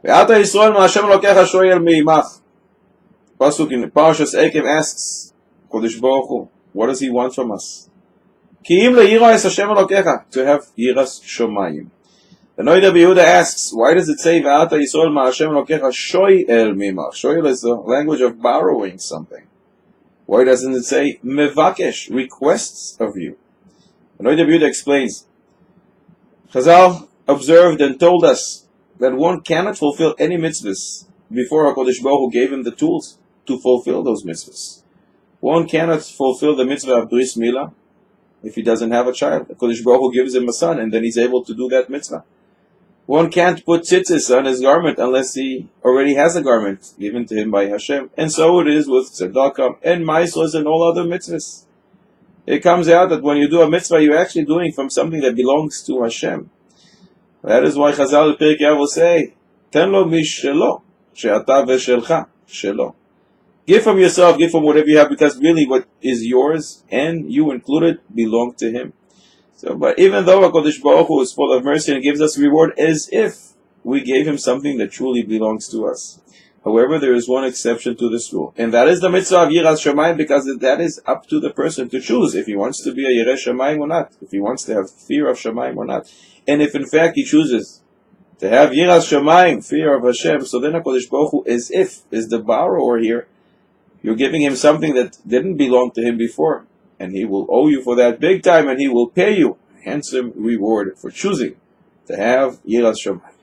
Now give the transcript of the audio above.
Ve'ata Yisrael ma'Hashem Elokecha shoyel mi'imach. Pasuk in Parashas Ekev asks Kodesh Baruch Hu, what does he want from us? Ki im le'yira es Hashem Elokecha, to have yiras shomayim. The Noida Yehuda asks, why does it say Ve'ata Yisrael ma'Hashem Elokecha shoyel mi'imach? Shoyel is the language of borrowing something. Why doesn't it say mevakesh, requests of you? The Noida Yehuda explains, Chazal observed and told us that one cannot fulfill any mitzvahs before HaKadosh Baruch Hu gave him the tools to fulfill those mitzvahs. One cannot fulfill the mitzvah of Bris Milah if he doesn't have a child. HaKadosh Baruch Hu gives him a son and then he's able to do that mitzvah. One can't put tzitzis on his garment unless he already has a garment given to him by Hashem. And so it is with tzedakah and maasros and all other mitzvahs. It comes out that when you do a mitzvah, you're actually doing from something that belongs to Hashem. That is why Chazal Perek Yav will say, Ten lo mishelo, she'ata ve'shelcha, shelo. Give from yourself, give from whatever you have, because really what is yours, and you included, belong to Him. So, but even though HaKadosh Baruch Hu is full of mercy and gives us reward as if we gave Him something that truly belongs to us. However, there is one exception to this rule, and that is the mitzvah of Yiras Shamayim, because that is up to the person to choose if he wants to be a Yireh Shamayim or not, if he wants to have fear of Shamayim or not. And if in fact he chooses to have Yiras Shamayim, fear of Hashem, so then HaKadosh Baruch Hu, as if, is the borrower here, you're giving him something that didn't belong to him before, and he will owe you for that big time, and he will pay you a handsome reward for choosing to have Yiras Shamayim.